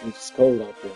It's cold out there.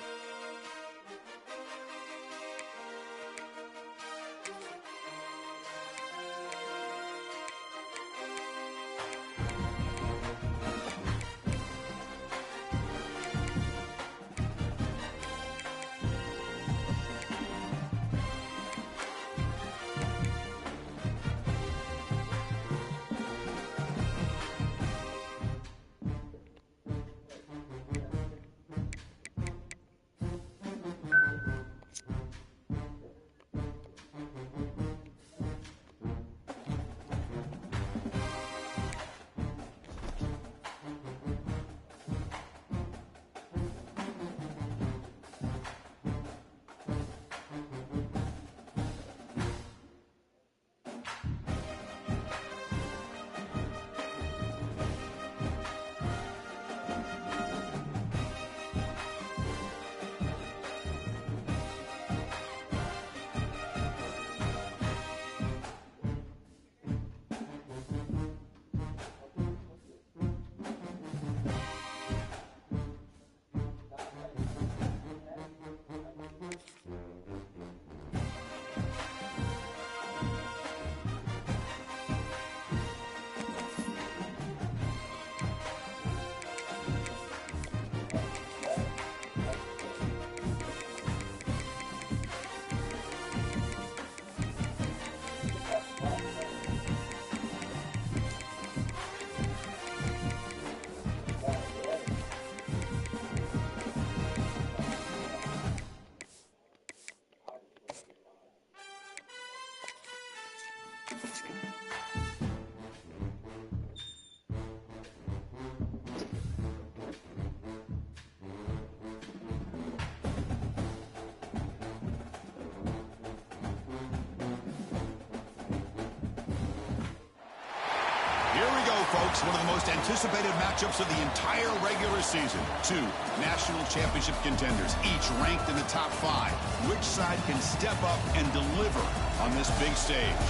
Folks, one of the most anticipated matchups of the entire regular season. Two national championship contenders, each ranked in the top 5. Which side can step up and deliver on this big stage?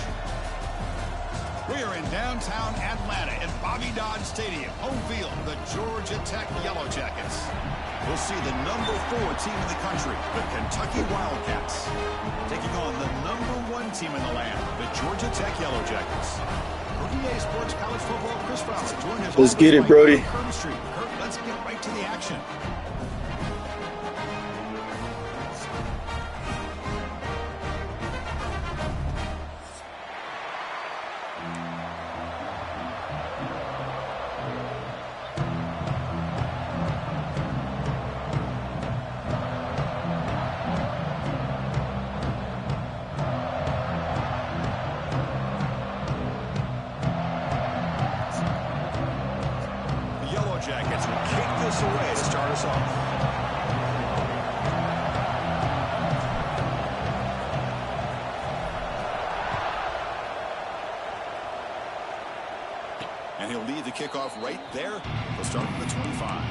We are in downtown Atlanta at Bobby Dodd Stadium, home field, the Georgia Tech Yellow Jackets. We'll see the number 4 team in the country, the Kentucky Wildcats, taking on the number 1 team in the land, the Georgia Tech Yellow Jackets. EA Sports College Football, Chris Fowler, joined us. Let's get it, Brody. Kurt, let's get right to the action. Jackets will kick this away to start us off. And he'll lead the kickoff right there. He'll start from the 25.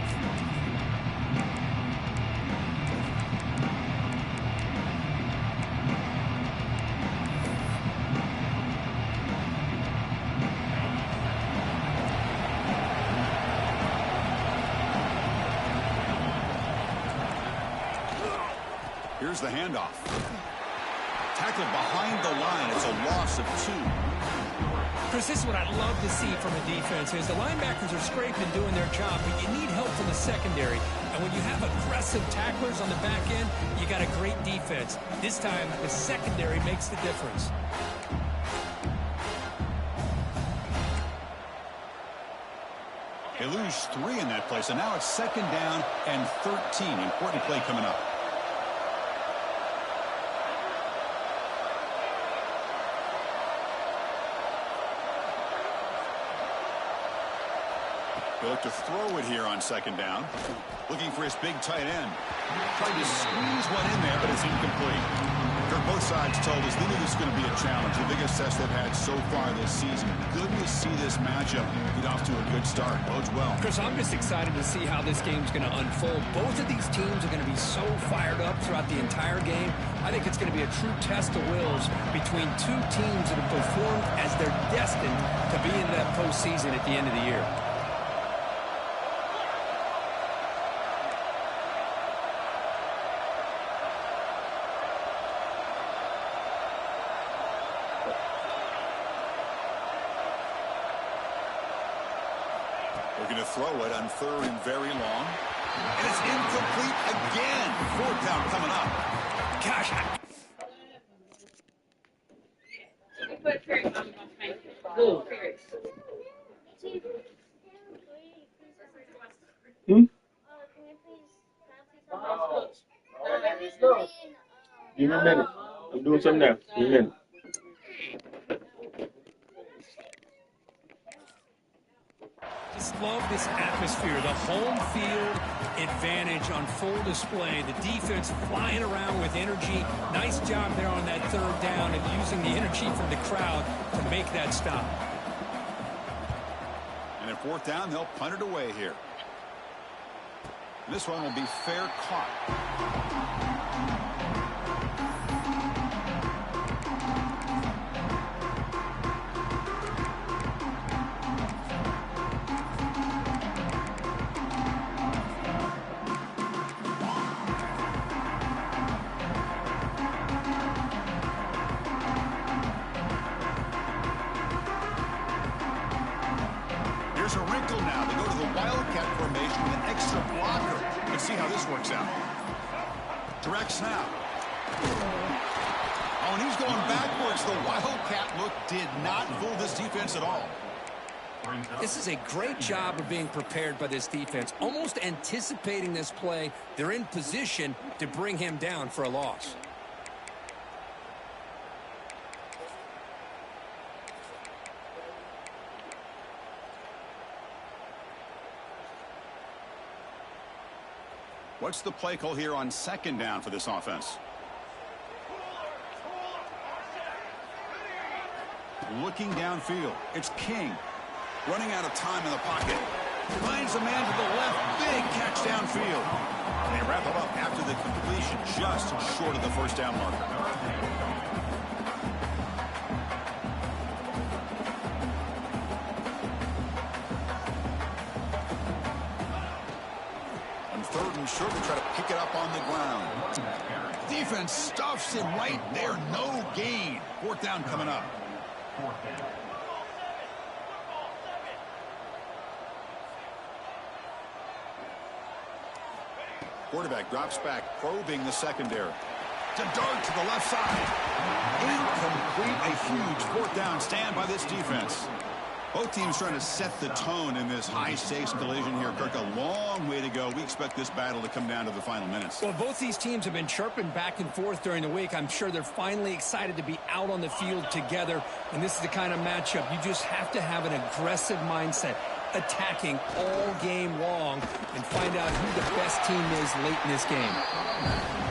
Here's the handoff. Tackled behind the line. It's a loss of 2. Chris, this is what I love to see from a defense is the linebackers are scraping doing their job, but you need help from the secondary. And when you have aggressive tacklers on the back end, you got a great defense. This time, the secondary makes the difference. They lose 3 in that play, so now it's 2nd down and 13. Important play coming up. He'll look to throw it here on 2nd down. Looking for his big tight end. Tried to squeeze one in there, but it's incomplete. Kirk, both sides told us they knew this is going to be a challenge. The biggest test they've had so far this season. Good to see this matchup get off to a good start. Bodes well. Chris, I'm just excited to see how this game's going to unfold. Both of these teams are going to be so fired up throughout the entire game. I think it's going to be a true test of wills between two teams that have performed as they're destined to be in that postseason at the end of the year. Looking to throw it on 3rd and very long. And it's incomplete again. 4th down coming up. Gosh. Give me a minute. I'm doing something now. Give me a minute. Just love this atmosphere. The home field advantage on full display. The defense flying around with energy. Nice job there on that 3rd down and using the energy from the crowd to make that stop. And at 4th down, they'll punt it away here. This one will be fair caught. Here's a wrinkle now. They go to the Wildcat formation with an extra blocker. Let's see how this works out. Direct snap. Oh, and he's going backwards. The Wildcat look did not fool this defense at all. This is a great job of being prepared by this defense. Almost anticipating this play. They're in position to bring him down for a loss. What's the play call here on 2nd down for this offense? Looking downfield. It's King. Running out of time in the pocket. Finds a man to the left. Big catch downfield. And they wrap it up after the completion, just short of the 1st down marker. On 3rd and short, we try to pick it up on the ground. Defense stuffs him right there. No gain. 4th down coming up. Quarterback drops back, probing the secondary. To dart to the left side. Incomplete. A huge 4th down stand by this defense. Both teams trying to set the tone in this high-stakes collision here, Kirk. A long way to go. We expect this battle to come down to the final minutes. Well, both these teams have been chirping back and forth during the week. I'm sure they're finally excited to be out on the field together. And this is the kind of matchup you just have to have an aggressive mindset, attacking all game long, and find out who the best team is late in this game.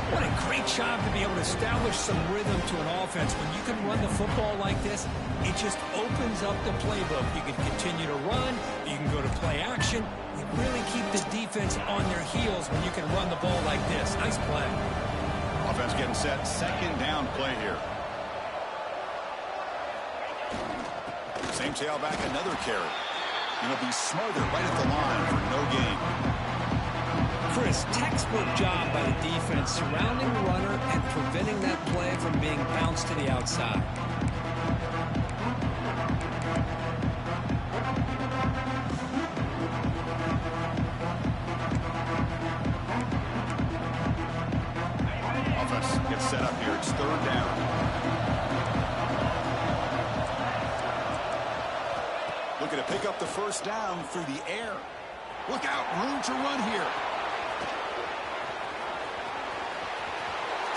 What a great job to be able to establish some rhythm to an offense. When you can run the football like this, it just opens up the playbook. You can continue to run. You can go to play action. You really keep the defense on their heels when you can run the ball like this. Nice play. Offense getting set. 2nd down play here. Same tailback, another carry. And he'll be smothered right at the line for no gain. Chris, textbook job by the defense surrounding the runner and preventing that play from being bounced to the outside. Offense gets set up here. It's 3rd down. Looking to pick up the 1st down through the air. Look out, room to run here.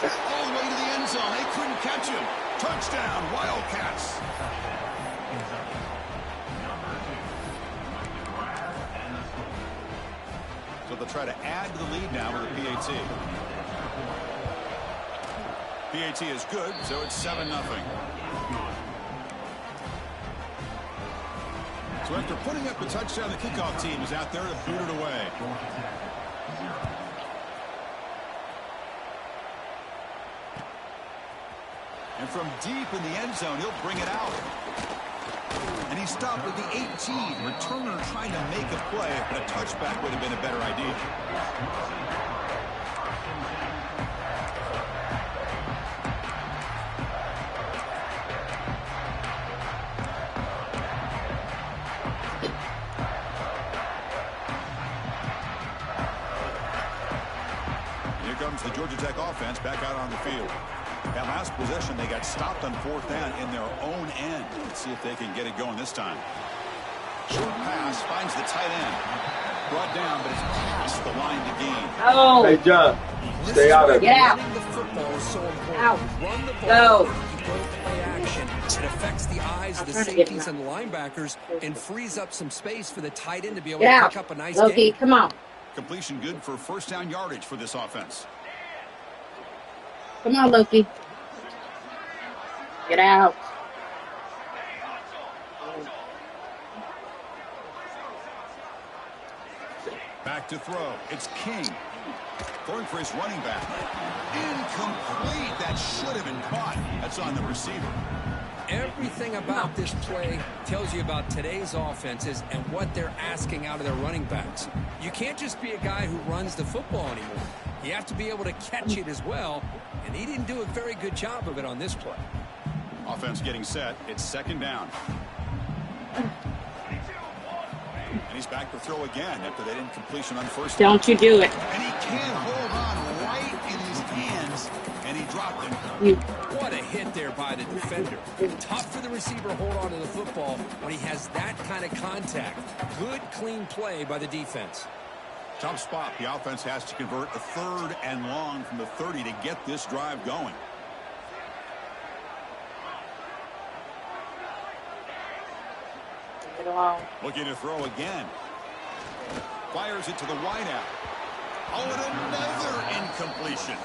All the way to the end zone. They couldn't catch him. Touchdown, Wildcats. So they'll try to add to the lead now with a PAT. PAT is good, so it's 7-0. So after putting up a touchdown, the kickoff team is out there to boot it away. And from deep in the end zone, he'll bring it out. And he stopped at the 18. Returner trying to make a play, but a touchback would have been a better idea. comes the Georgia Tech offense back out on the field. That last possession, they got stopped on 4th down in their own end. Let's see if they can get it going this time. Short pass finds the tight end. Brought down, but it's past the line to gain. Oh. Hey, John, stay out of it. Get out. The football is so important. Out. Run the ball. Go. You don't play action. It affects the eyes of the safeties and the linebackers and frees up some space for the tight end to be able to pick up a nice Loki, gain. come on. Completion good for first down yardage for this offense. Come on, Loki. Get out. Back to throw. It's King. Throwing for his running back. Incomplete. That should have been caught. That's on the receiver. Everything about this play tells you about today's offenses and what they're asking out of their running backs. You can't just be a guy who runs the football anymore. You have to be able to catch it as well, and he didn't do a very good job of it on this play. Offense getting set. It's 2nd down. And he's back to throw again after that incompletion on 1st down. Don't you do it. And he can't hold on right in his hands, and he dropped him. What a hit there by the defender. Tough for the receiver to hold on to the football when he has that kind of contact. Good, clean play by the defense. Tough spot. The offense has to convert a 3rd and long from the 30 to get this drive going. Looking to throw again. Fires it to the wideout. Oh, and another incompletion.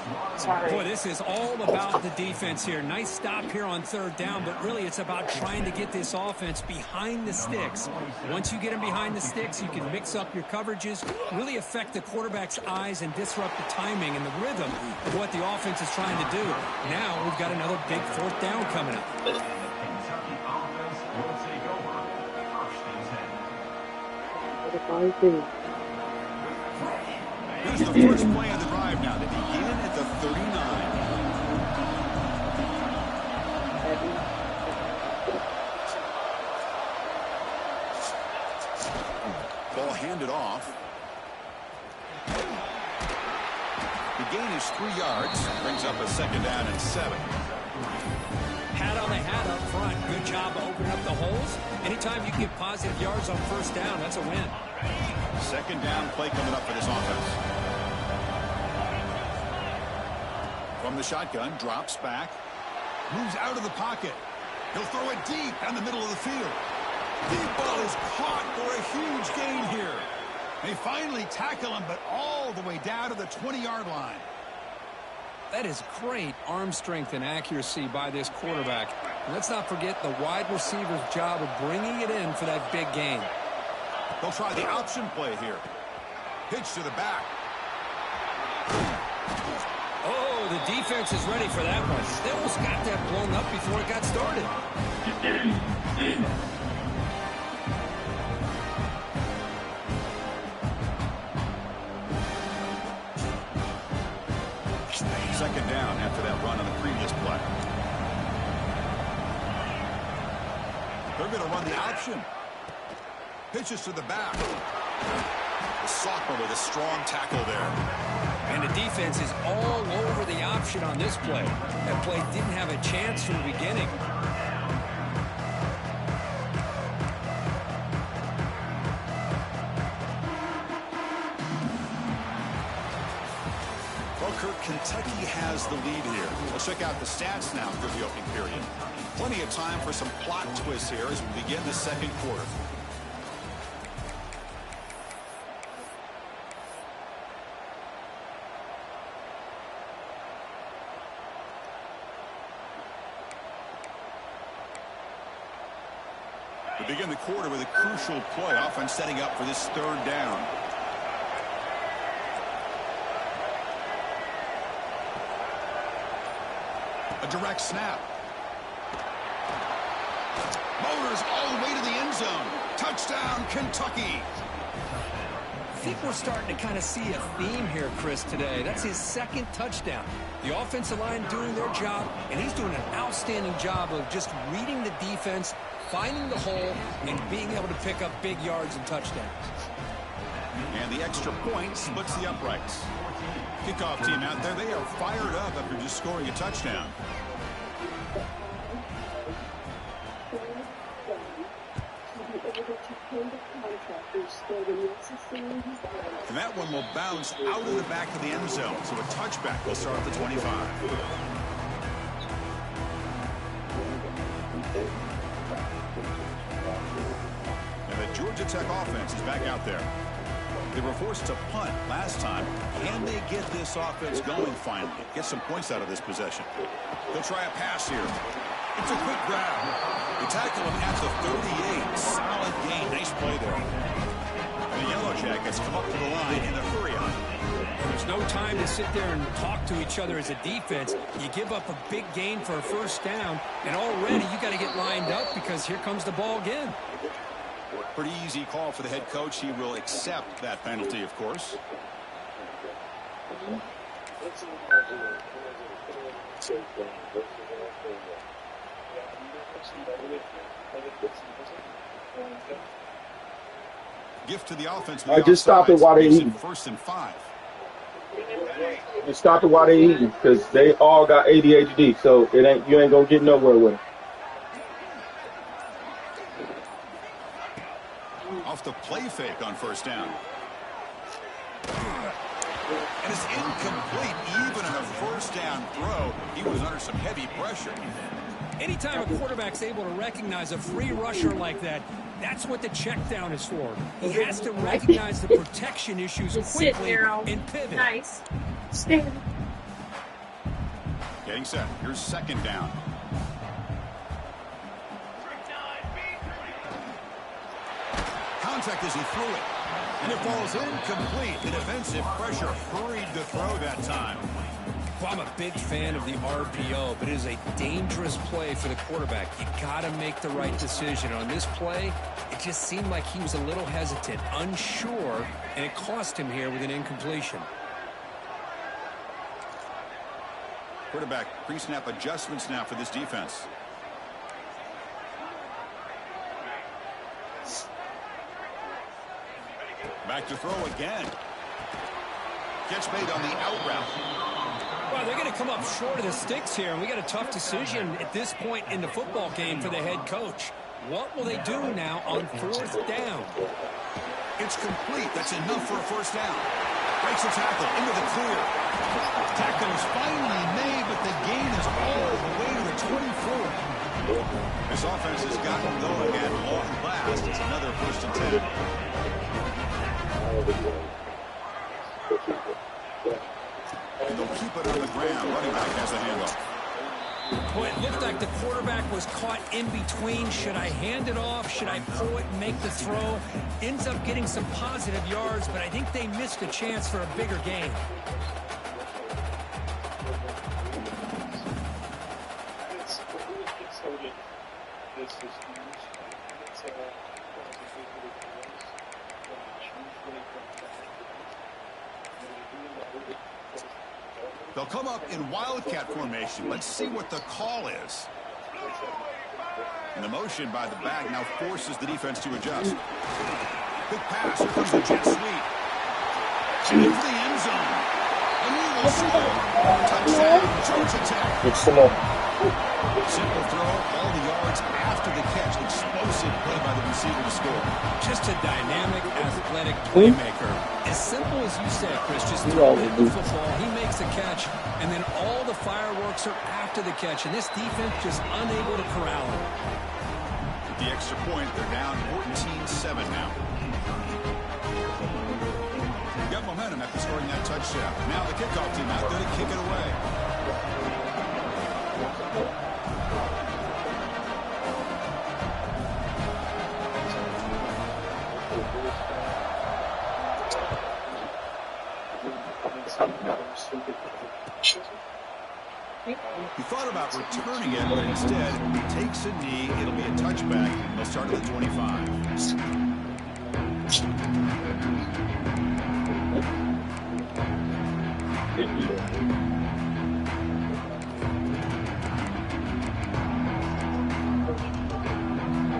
Boy, this is all about the defense here. Nice stop here on 3rd down, but really it's about trying to get this offense behind the sticks. Once you get them behind the sticks, you can mix up your coverages, really affect the quarterback's eyes and disrupt the timing and the rhythm of what the offense is trying to do. Now we've got another big 4th down coming up. Here's the first play of the drive now. They begin at the 39. Ball handed off. The gain is 3 yards. Brings up a 2nd down and 7. Hat on the hat up front. Good job of opening up the holes. Anytime you get positive yards on 1st down, that's a win. 2nd down play coming up for this offense. From the shotgun, drops back. Moves out of the pocket. He'll throw it deep down the middle of the field. Deep ball is caught for a huge gain here. They finally tackle him, but all the way down to the 20-yard line. That is great arm strength and accuracy by this quarterback. And let's not forget the wide receiver's job of bringing it in for that big gain. They'll try the option play here. Pitch to the back. Oh, the defense is ready for that one. They almost got that blown up before it got started. Second down after that run on the previous play. They're going to run the option. Pitches to the back. The sophomore with a strong tackle there. And the defense is all over the option on this play. That play didn't have a chance from the beginning. Well, Kirk, Kentucky has the lead here. Let's check out the stats now for the opening period. Plenty of time for some plot twists here as we begin the 2nd quarter. We begin the quarter with a crucial play. Offense setting up for this 3rd down. A direct snap. Motors all the way to the end zone. Touchdown, Kentucky. I think we're starting to kind of see a theme here, Chris, today. That's his 2nd touchdown. The offensive line doing their job, and he's doing an outstanding job of just reading the defense, finding the hole, and being able to pick up big yards and touchdowns. And the extra point splits the uprights. Kickoff team out there, they are fired up after just scoring a touchdown. And that one will bounce out of the back of the end zone, so a touchback will start at the 25. And the Georgia Tech offense is back out there. They were forced to punt last time. Can they get this offense going finally? Get some points out of this possession. They'll try a pass here. It's a quick grab. They tackle him at the 38. Solid gain. Nice play there. The Yellow Jackets come up to the line in a hurry-up. There's no time to sit there and talk to each other as a defense. You give up a big gain for a first down, and already you got to get lined up because here comes the ball again. Pretty easy call for the head coach. He will accept that penalty, of course. Gift to the offense. I just stop it while they're eating. First and 5. And stop it while they're eating because they all got ADHD, so you ain't gonna get nowhere with it. Off the play fake on first down. And it's incomplete. Even on a first down throw, he was under some heavy pressure. Anytime a quarterback's able to recognize a free rusher like that, that's what the check down is for. He has to recognize the protection issues quickly and pivot. Nice. Stand. Getting set. Here's second down. Contact as he threw it. And it falls incomplete. The defensive pressure hurried the throw that time. Well, I'm a big fan of the RPO, but it is a dangerous play for the quarterback. You got to make the right decision. On this play, it just seemed like he was a little hesitant, unsure, and it cost him here with an incompletion. Quarterback pre-snap adjustments now for this defense. Back to throw again. Catch made on the out route. Well, they're going to come up short of the sticks here, and we got a tough decision at this point in the football game for the head coach. What will they do now on fourth down? It's complete. That's enough for a first down. Breaks a tackle into the clear. Tackle is finally made, but the gain is all the way to the 24. This offense has gotten going at long last. It's another first and 10. And they'll keep it on the ground. Running back has a handoff. Well, it looked like the quarterback was caught in between. Should I hand it off? Should I pull it and make the throw? Ends up getting some positive yards, but I think they missed a chance for a bigger gain. They'll come up in wildcat formation. Let's see what the call is. And the motion by the back now forces the defense to adjust. Big pass. Here comes the jet sweep. Into the end zone. A Eagle score. Touchdown, Georgia Tech. It's similar. Simple throw. All the yards after the catch. Explosive play by the receiver to score. Just a dynamic, athletic playmaker. As simple as you said, Chris, just throw him the football. He makes a catch, and then all the fireworks are after the catch, and this defense just unable to corral him. With the extra point, they're down 14-7 now. Got momentum after scoring that touchdown. Now the kickoff team out there to kick it away. He thought about returning it, but instead takes a knee. It'll be a touchback. They'll start at the 25.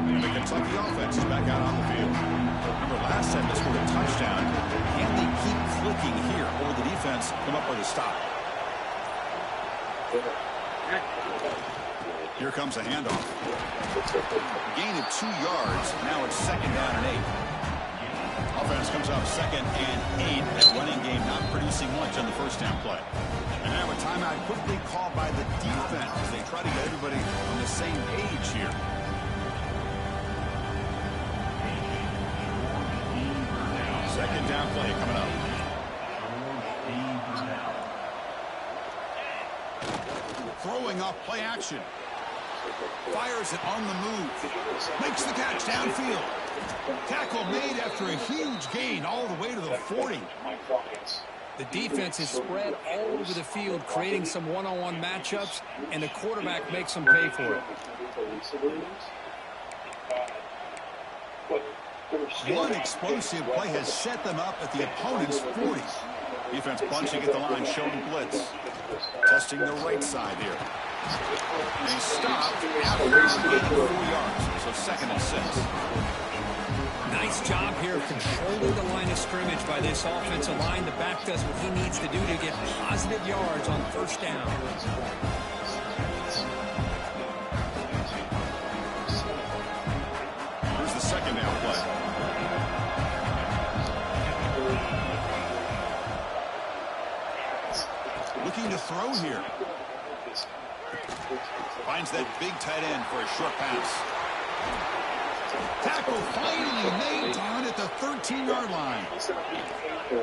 And the Kentucky offense is back out on the field. Remember last time they scored a touchdown. looking here, or will the defense come up with a stop? Here comes a handoff. Gain of 2 yards. Now it's 2nd down and 8. Offense comes up 2nd and 8. That running game not producing much on the first down play. And now a timeout quickly called by the defense as they try to get everybody on the same page here. Second down play coming up. Throwing off play action. Fires it on the move. Makes the catch downfield. Tackle made after a huge gain all the way to the 40. The defense is spread all over the field, creating some one-on-one matchups, and the quarterback makes them pay for it. One explosive play has set them up at the opponent's 40. Defense bunching at the line, showing blitz. Testing the right side here. And he stopped after gaining 4 yards. So 2nd and 6. Nice job here of controlling the line of scrimmage by this offensive line. The back does what he needs to do to get positive yards on 1st down. Here's the 2nd down play. Looking to throw here. Finds that big tight end for a short pass. Tackle finally made down at the 13-yard line.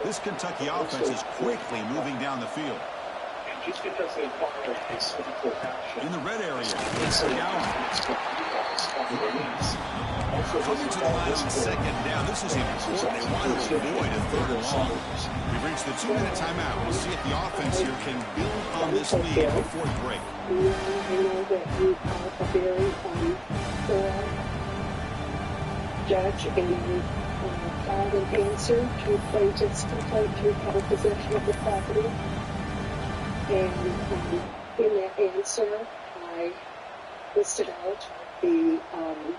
This Kentucky offense is quickly moving down the field. In the red area, it's Gowan. Coming to the line on 2nd down. This is important. They want to avoid a 3rd and long. We've reached the 2-minute timeout. We'll see if the offense here can build on this lead before the break. I know that you are a very thorough judge and filed an answer to plaintiff's complaint to recover possession of the property. And in that answer, I listed out the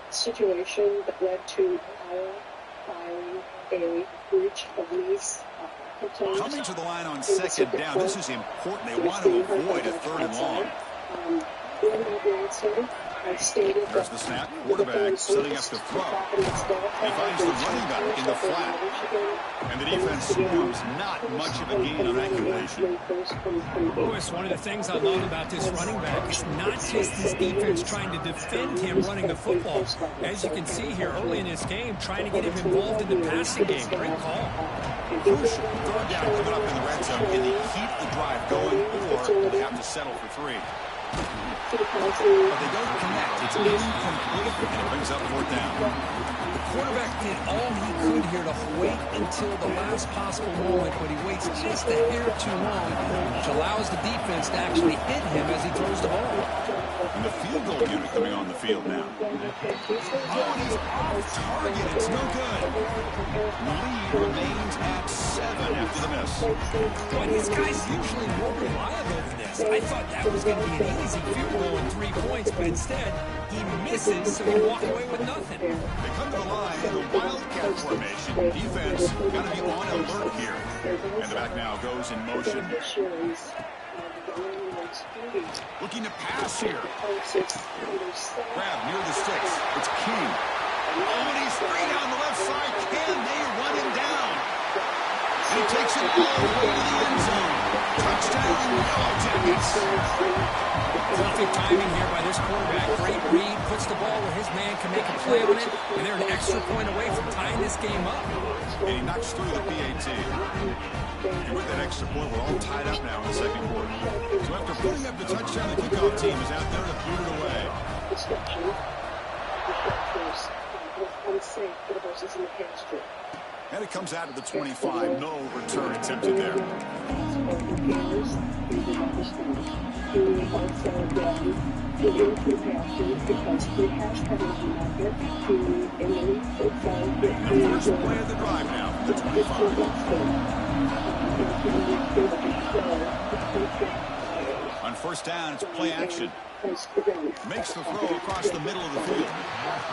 situation that led to our filing a breach of lease complaint. Coming to the line on 2nd down, this is important. They want to avoid a 3rd and long. In that answer, I stated there's the snap. Quarterback setting up to throw. He finds the running back in the flat. And the defense comes not much of a gain on that completion. Lewis, one of the things I love about this running back is not just his defense trying to defend him running the football. As you can see here early in this game, trying to get him involved in the passing game. Great call. Crucial third down coming up in the red zone. Can they keep the drive going, or do they have to settle for 3? But they don't connect. It's incomplete, and it brings up 4th down. The quarterback did all he could here to wait until the last possible moment, but he waits just a hair too long, which allows the defense to actually hit him as he throws the ball. And the field goal unit coming on the field now. Oh, and he's off target. It's no good. The lead remains at 7 after the miss. Boy, these guys usually more reliable than this. I thought that was going to be an easy field goal and 3 points, but instead he misses, so he walk away with nothing. They come to the line in the wildcat formation. Defense got to be on alert here. And the back now goes in motion. Looking to pass here. Grab near the sticks. It's King. Oh, and he's free down the left side. Can they run him down? And he takes it all the way to the end zone. Touchdown, Yellow Jackets. Perfect timing here by this quarterback. Great read, puts the ball where his man can make a play on it, and they're an extra point away from tying this game up. And he knocks through the PAT. And with that extra point, we're all tied up now in the 2nd quarter. So after putting up the touchdown, the kickoff team is out there to boot it away. And it comes out of the 25. No return attempted there. The first play of the drive now, the 25. On 1st down, it's play action. Makes the throw across the middle of the field.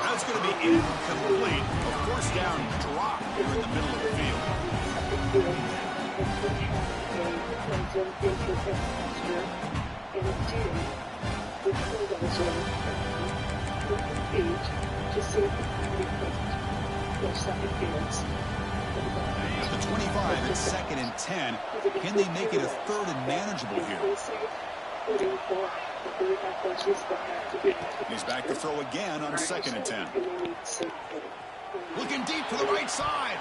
That's going to be incomplete. A 1st down drop here in the middle of the field. would have a present internet posture, and it did with bulldozer with the feet to see if it could be put their second dance. At the 25, it's 2nd and 10. Can they make it a 3rd and manageable here? He's back to throw again on 2nd and 10. Looking deep to the right side.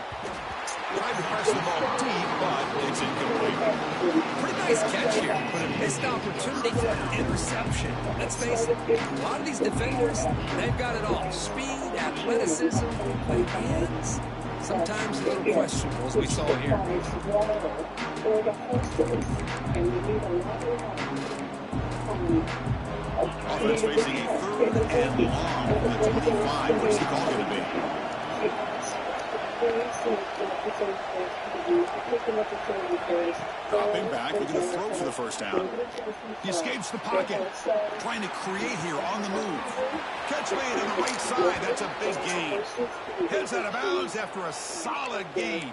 Tried to press the ball deep, but it's incomplete. Pretty nice catch here, but a missed opportunity for an interception. Let's face it, a lot of these defenders, they've got it all. Speed, athleticism, but hands, sometimes a little questionable, as we saw here. Offense facing a 3rd and long from the 25. What's the call going to be? Dropping back, looking to throw for the first down. He escapes the pocket, trying to create here on the move. Catch made on the right side. That's a big gain. Heads out of bounds after a solid gain.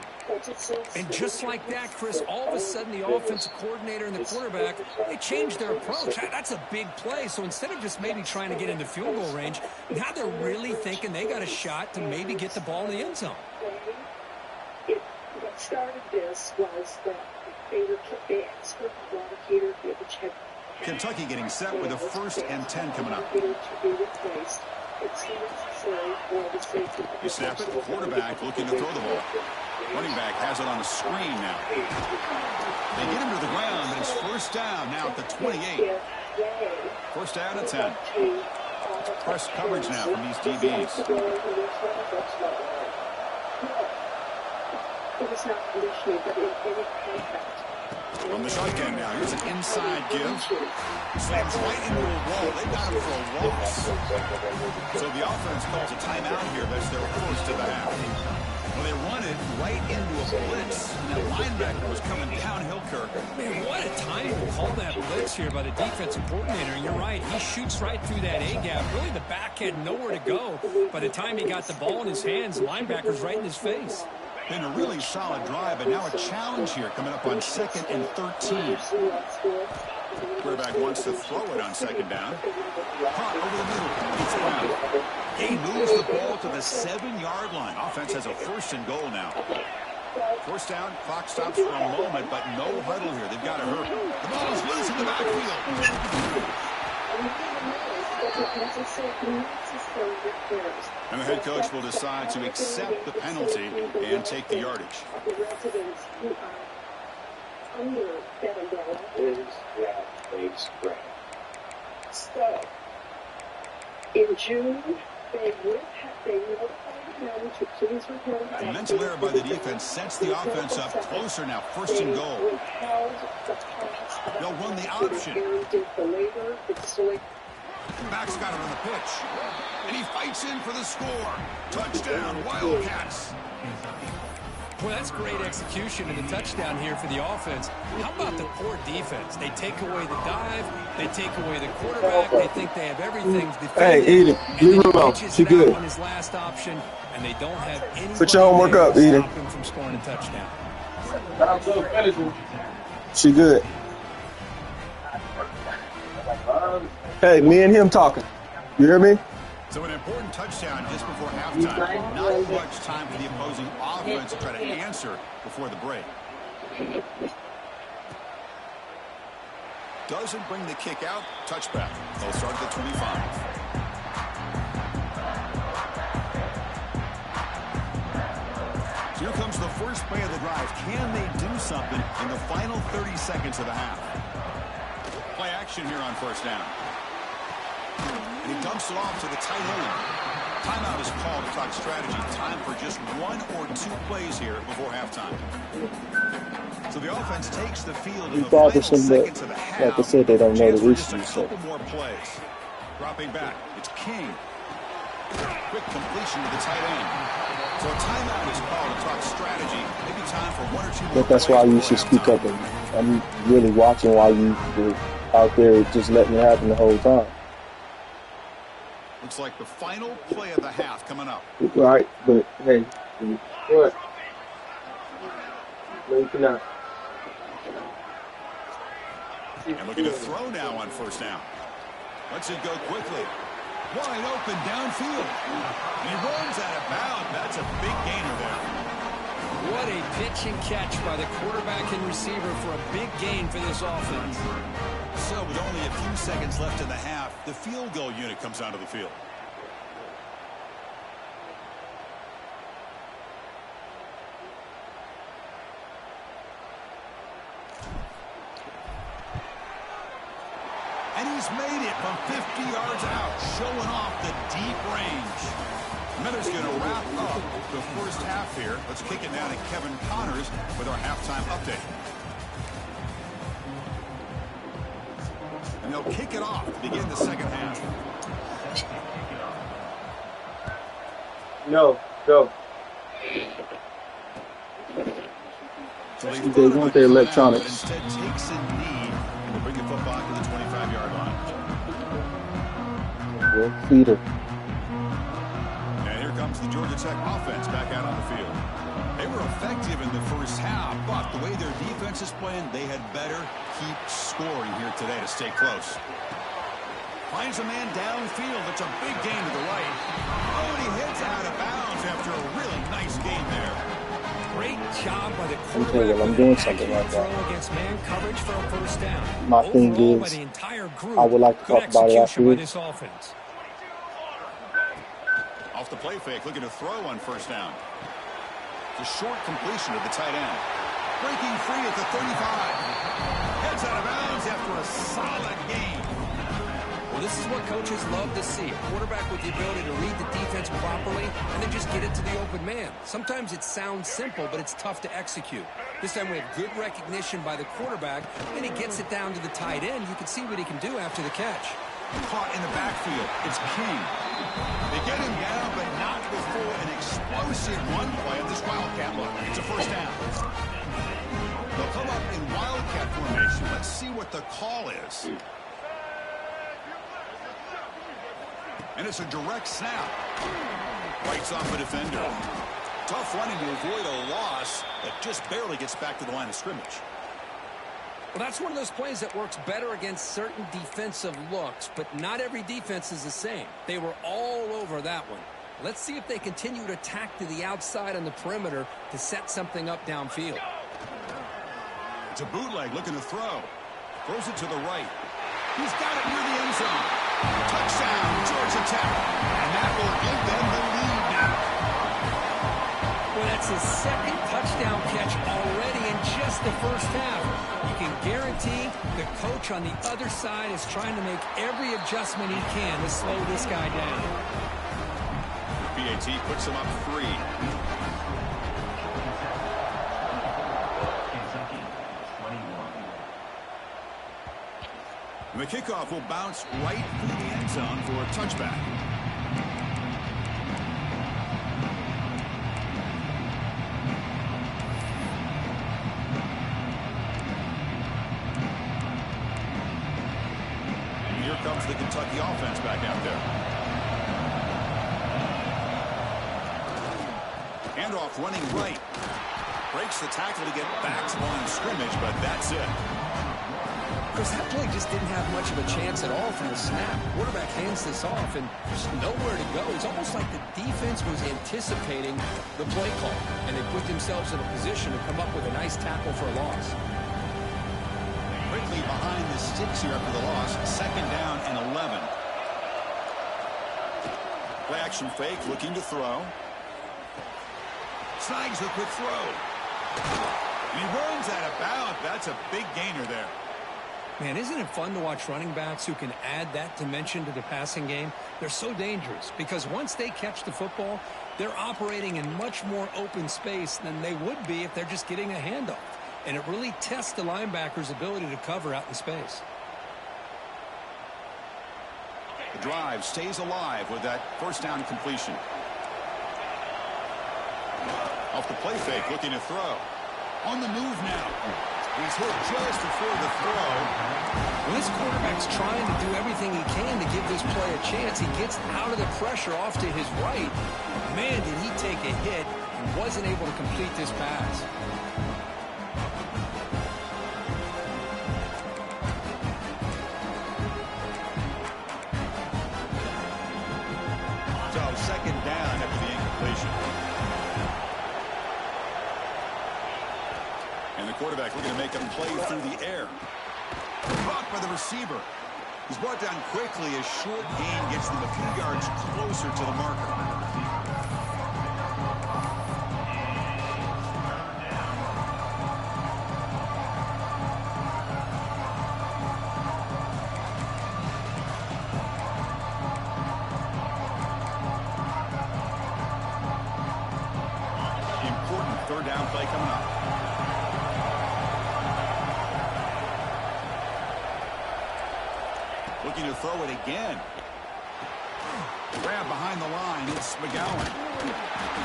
And just like that, Chris, all of a sudden the offensive coordinator and the quarterback, they changed their approach. That's a big play. So instead of just maybe trying to get into field goal range, now they're really thinking they got a shot to maybe get the ball in the end zone. What started this was that they were expert blocker, which had Kentucky getting set with a 1st and 10 coming up. You snap it, quarterback looking to throw the ball. Running back has it on the screen now. They get him to the ground, but it's 1st down now at the 28. 1st down at 10. Press coverage now from these DBs. It was not conditioning, but in any contact. From the shotgun now, here's an inside give. Slams right into a wall. They got him for a loss. So the offense calls a timeout here. That's their 1st of the half. Well, they run it right into a blitz. And that linebacker was coming downhill, Kirk. Man, what a time to call that blitz here by the defensive coordinator. And you're right, he shoots right through that A-gap. Really, the back had nowhere to go. By the time he got the ball in his hands, the linebacker's right in his face. Been a really solid drive, but now a challenge here coming up on 2nd and 13. Quarterback wants to throw it on 2nd down. Caught over the middle. It's around. He moves the ball to the 7-yard line. Offense has a 1st and goal now. 1st down, clock stops for a moment, but no huddle here. They've got to hurry. The ball is loose in the backfield. And the head coach will decide to accept the penalty and take the yardage. The residents who are under that umbrella is that they spread. So, in June, they notified them to please report. A mental error by the defense sets the offense up closer now. 1st and goal. They'll run the option. Back's got it on the pitch. And he fights in for the score. Touchdown, Wildcats. Well, that's great execution and the touchdown here for the offense. How about the poor defense? They take away the dive. They take away the quarterback. They think they have everything defended. Hey, Eden, leave her alone. She good. On his last option, and they don't have any. Put your homework up, Eden. Stop him from scoring a touchdown. She good. Hey, me and him talking. You hear me? So an important touchdown just before halftime. Not much time for the opposing offense to try to answer before the break. Doesn't bring the kick out. Touchback. They'll start at the 25. Here comes the first play of the drive. Can they do something in the final 30 seconds of the half? Play action here on 1st down. And he dumps it off to the tight end. Timeout is called to talk strategy. Time for just 1 or 2 plays here before halftime. So the offense takes the field in the final seconds of the half. Like I said, they don't know the Just a issues. couple more plays. Dropping back. It's King. Quick completion to the tight end. So a timeout is called to talk strategy. Maybe time for 1 or 2 more But that's why you should speak up. And I'm really watching while you were out there just letting it happen the whole time. Looks like the final play of the half coming up. Right, but hey, what? No, you cannot. And looking to throw now on first down. Lets it go quickly. Wide open downfield. And he runs out of bounds. That's a big gainer there. What a pitch and catch by the quarterback and receiver for a big gain for this offense. So with only a few seconds left in the half, the field goal unit comes onto the field. And he's made it from 50 yards out, showing off the deep range. Miller's going to wrap up the first half here. Let's kick it now to Kevin Connors with our halftime update. And they'll kick it off to begin the second half. No, go. So They want their electronics. Instead takes a knee and will bring the football to the 25-yard line. Well, feeder. And here comes the Georgia Tech offense back out on the field. They were effective in the first half, but the way their defense is playing, they had better keep scoring here today to stay close. Finds a man downfield. It's a big gain to the right. Oh, and he hits out of bounds after a really nice game there. Great job by the quarterback. I'm doing something like that. Throw against man coverage for a first down. My thing Overall, by is, the entire group, I would like to talk about it execution by afterwards. this offense. Off the play fake, looking to throw on first down. The short completion to the tight end. Breaking free at the 35. Heads out of bounds after a solid game. Well, this is what coaches love to see. A quarterback with the ability to read the defense properly and then just get it to the open man. Sometimes it sounds simple, but it's tough to execute. This time we have good recognition by the quarterback, and he gets it down to the tight end. You can see what he can do after the catch. Caught in the backfield. It's King. They get him down, but not before an explosive run play of this Wildcat look. It's a first down. They'll come up in Wildcat formation. Let's see what the call is. And it's a direct snap. Bites off a defender. Tough running to avoid a loss that just barely gets back to the line of scrimmage. Well, that's one of those plays that works better against certain defensive looks, but not every defense is the same. They were all over that one. Let's see if they continue to attack to the outside on the perimeter to set something up downfield. It's a bootleg looking to throw. Throws it to the right. He's got it near the end zone. Touchdown, Georgia Tech. And that will give them the lead now. Well, that's his second touchdown catch already in just the first half. You can guarantee the coach on the other side is trying to make every adjustment he can to slow this guy down. PAT puts him up 3. And the kickoff will bounce right through the end zone for a touchback. And here comes the Kentucky offense back out there. Handoff running right. Breaks the tackle to get back to the line of scrimmage, but that's it. Because that play just didn't have much of a chance at all from the snap. Quarterback hands this off, and there's nowhere to go. It's almost like the defense was anticipating the play call, and they put themselves in a position to come up with a nice tackle for a loss. Quickly behind the sticks here after the loss. Second down and 11. Play action fake, looking to throw. Snags the quick throw. And he runs out of bounds. That's a big gainer there. Man, isn't it fun to watch running backs who can add that dimension to the passing game? They're so dangerous because once they catch the football, they're operating in much more open space than they would be if they're just getting a handoff. And it really tests the linebacker's ability to cover out in space. The drive stays alive with that first down completion. Off the play fake, looking to throw. On the move now. He's hit just before the throw. Well, this quarterback's trying to do everything he can to give this play a chance. He gets out of the pressure off to his right. Man, did he take a hit and wasn't able to complete this pass. quarterback looking to make a play through the air. Caught by the receiver. He's brought down quickly. A short gain gets them a few yards closer to the marker. Important third down play coming up. Looking to throw it again. Grab behind the line. It's McGowan.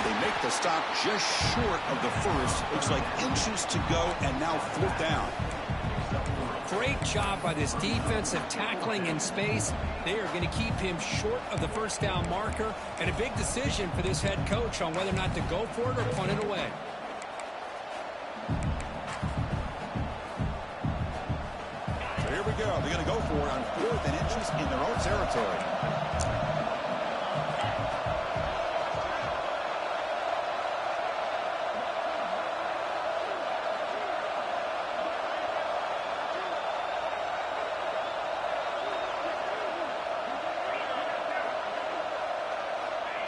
They make the stop just short of the first. Looks like inches to go, and now fourth down. Great job by this defensive tackling in space. They are going to keep him short of the first down marker, and a big decision for this head coach on whether or not to go for it or punt it away. So here we go. They're going to go for it on 4th and inches in their own territory.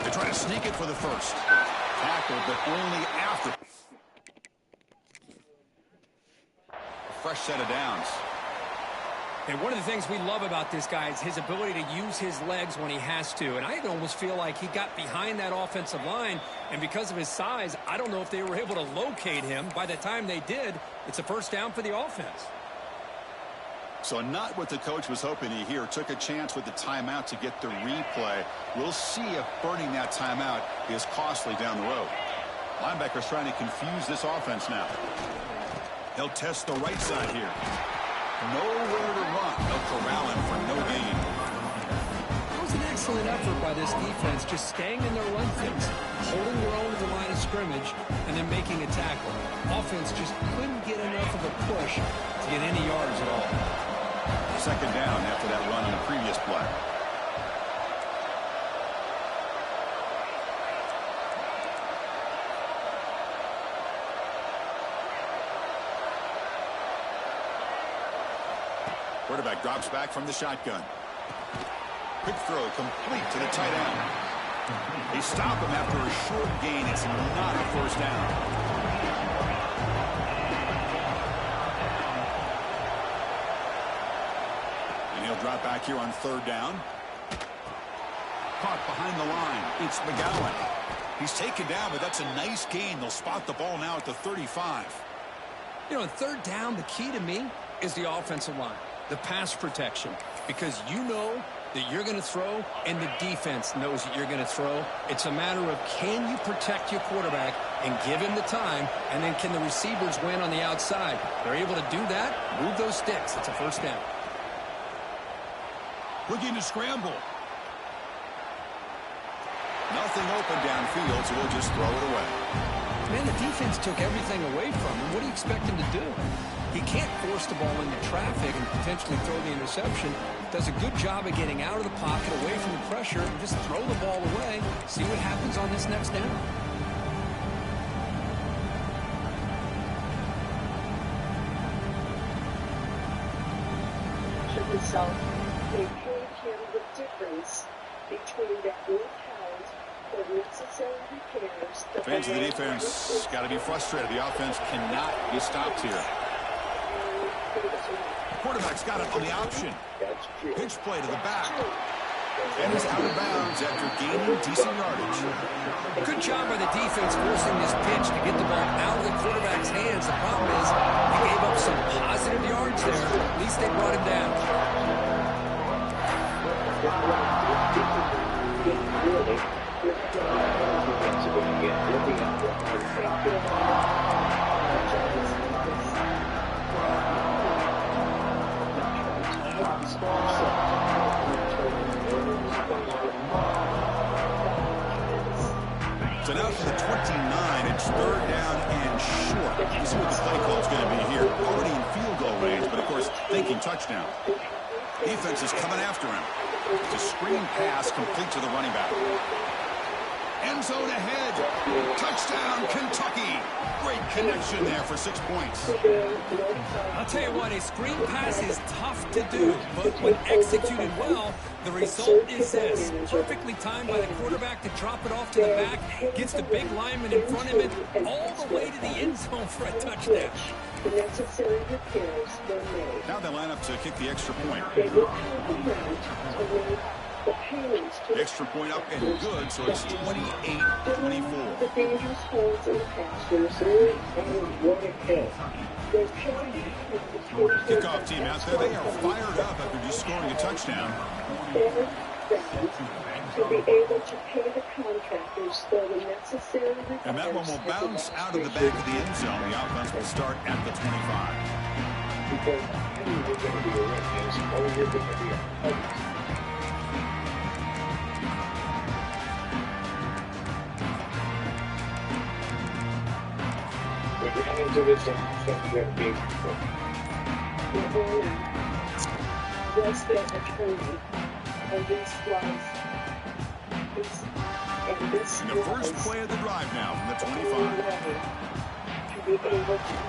They try to sneak it for the first. Tackle, but only after. A fresh set of downs. And one of the things we love about this guy is his ability to use his legs when he has to. And I almost feel like he got behind that offensive line, and because of his size, I don't know if they were able to locate him. By the time they did, it's a first down for the offense. So not what the coach was hoping to hear. Took a chance with the timeout to get the replay. We'll see if burning that timeout is costly down the road. Linebackers trying to confuse this offense now. They'll test the right side here. Nowhere to run. They'll corral him for no gain. It was an excellent effort by this defense, just staying in their run fence, holding their own at the line of scrimmage, and then making a tackle. Offense just couldn't get enough of a push to get any yards at all. Second down after that run on the previous play. Quarterback drops back from the shotgun. Quick throw complete to the tight end. They stop him after a short gain. It's not a first down. And he'll drop back here on third down. Caught behind the line. It's McGowan. He's taken down, but that's a nice gain. They'll spot the ball now at the 35. You know, on third down, the key to me is the offensive line, the pass protection, because you know that you're going to throw and the defense knows that you're going to throw. It's a matter of can you protect your quarterback and give him the time, and then can the receivers win on the outside? They're able to do that, move those sticks. It's a first down. Looking to scramble. Nothing open downfield, so we'll just throw it away. Man, the defense took everything away from him. What do you expect him to do? He can't force the ball into traffic and potentially throw the interception. Does a good job of getting out of the pocket, away from the pressure, and just throw the ball away. See what happens on this next down. To himself, they paid him the difference between that new talent or necessary repairs. Fans of the defense got to be frustrated. The offense cannot be stopped here. Quarterback's got it on the option. Pitch play to the back. And he's out of bounds after gaining decent yardage. Good job by the defense forcing this pitch to get the ball out of the quarterback's hands. The problem is he gave up some positive yards there. At least they brought him down. So now for the 29, it's third down and short. You see what the play call is going to be here. Already in field goal range, but of course thinking touchdown. Defense is coming after him. It's a screen pass complete to the running back. End zone ahead. Touchdown, Kentucky. Great connection there for 6 points. I'll tell you what, a screen pass is tough to do, but when executed well, the result is this. Perfectly timed by the quarterback to drop it off to the back, gets the big lineman in front of him all the way to the end zone for a touchdown. The necessary repairs were made. Now they line up to kick the extra point. They will have the right to make the payments to The extra point up and good, so it's 28-24. the dangerous holds in the pastures and what it is. They're paid Kickoff team out there, they are fired up after just scoring a touchdown. to be able to pay the contractors for the necessary repairs. And that one will bounce out of the back of the end zone. The offense will start at the 25. Because you're going to be a witness, or you're going to be a public. When you're heading to this, you're going to be Was their attorney, and this was, And the first play of the drive now from the 25. to be able to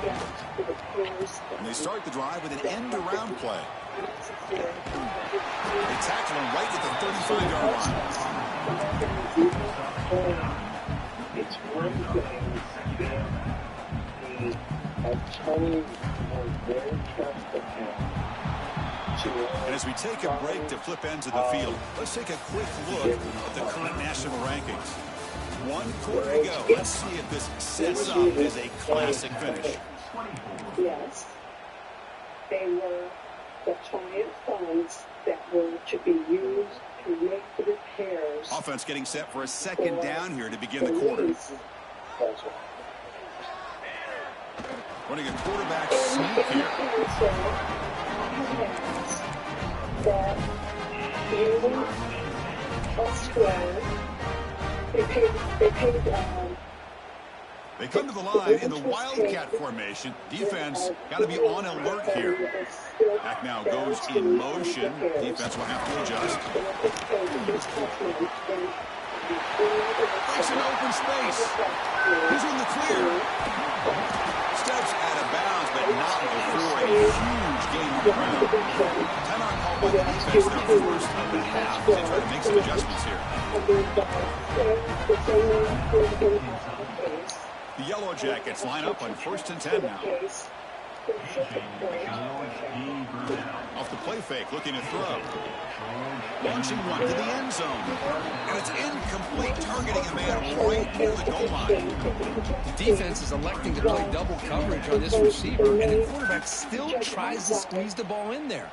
get the repairs. And they start the drive with an end-around play. They tackle him right at the 35-yard line. It's one thing that the attorney was very trusted him. And as we take a break to flip ends of the field, let's take a quick look at the current national rankings. 1 quarter to go. Let's see if this sets up as a classic finish. Yes, they were the client funds that were to be used to make the repairs. Offense getting set for a second down here to begin the quarter. Running a quarterback sneak here. That even a square, They come to the line in the Wildcat formation. Defense got to be on alert here. Back now goes in motion. Defense will have to adjust. Breaks an open space. He's in the clear. Steps out of bounds, but not before a huge gain on the ground. Timeout called by the defense their first of the half. They try to make some adjustments here. The Yellow Jackets line up on 1st and 10 now. Off the play fake, looking to throw. Launching one to the end zone. And it's incomplete, targeting a man right near the goal line. The defense is electing to play double coverage on this receiver, and the quarterback still tries to squeeze the ball in there.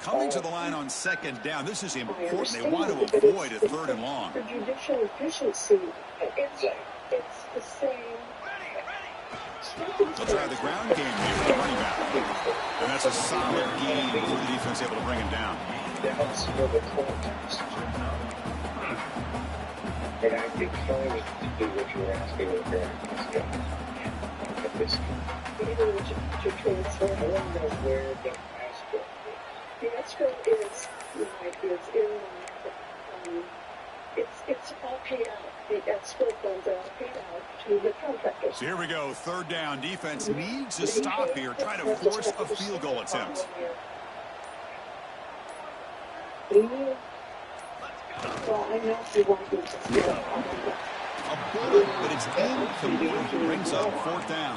Coming to the line on 2nd down, this is important. They want to avoid a 3rd and long. For judicial efficiency, it's the same. They'll try the ground game here for the running back. And that's a solid game for the defense able to bring him down. That's for the context. And I think trying to do what you're asking with that at this to transfer, I don't know where the escrow is. The escrow is in it's all paid out. The escrow funds are all paid out to the contractors. So here we go, 3rd down. Defense needs to stop here, try to force a field goal attempt. Well, I know if you want to A bullet, but it's incomplete. Brings up 4th down.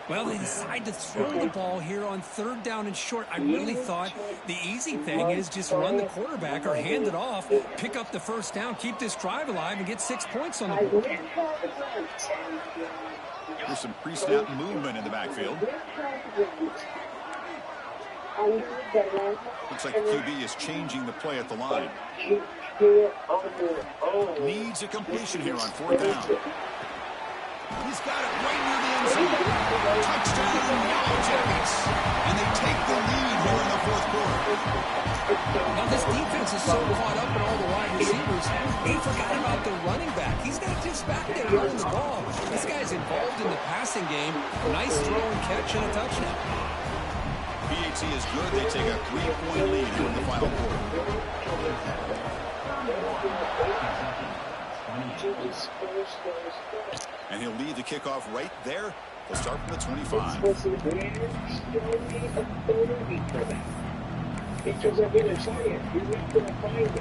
Well, they decide to throw the ball here on 3rd down and short. I really thought the easy thing is just run the quarterback or hand it off, pick up the 1st down, keep this drive alive, and get 6 points on the board. There's some pre-snap movement in the backfield. Looks like QB is changing the play at the line. Needs a completion here on 4th down. He's got it right near the end zone. Touchdown, Yellow Jackets. And they take the lead here in the 4th quarter. Now, this defense is so caught up in all the wide receivers, they forgot about the running back. He's not just back there running the ball. This guy's involved in the passing game. Nice throw and catch and a touchdown. PAT efficiency is good. They take a 3-point lead here in the final quarter. And he'll lead the kickoff right there. They'll start from the 25. This was a rare story of authority for them. Because I'm going to tell you, you're not going to find it.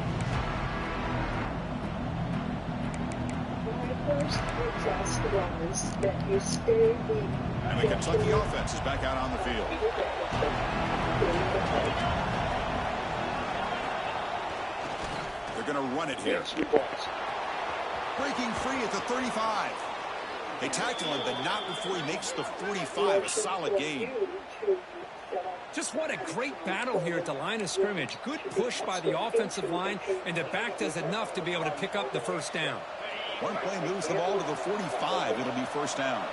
My first request was that you stay in. And the Kentucky offense is back out on the field. They're going to run it here. Breaking free at the 35. They tackle him, but not before he makes the 45. A solid game. Just what a great battle here at the line of scrimmage. Good push by the offensive line, and the back does enough to be able to pick up the first down. One play moves the ball to the 45. It'll be first down.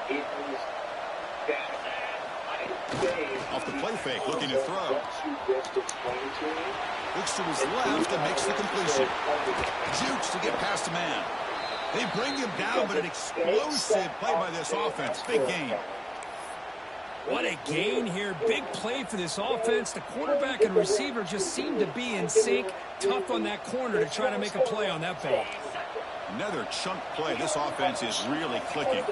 Off the play fake, looking to throw. Looks to his left and makes the completion. Jukes to get past the man. They bring him down, but an explosive play by this offense. Big gain. What a gain here. Big play for this offense. The quarterback and receiver just seem to be in sync. Tough on that corner to try to make a play on that ball. Another chunk play. This offense is really clicking.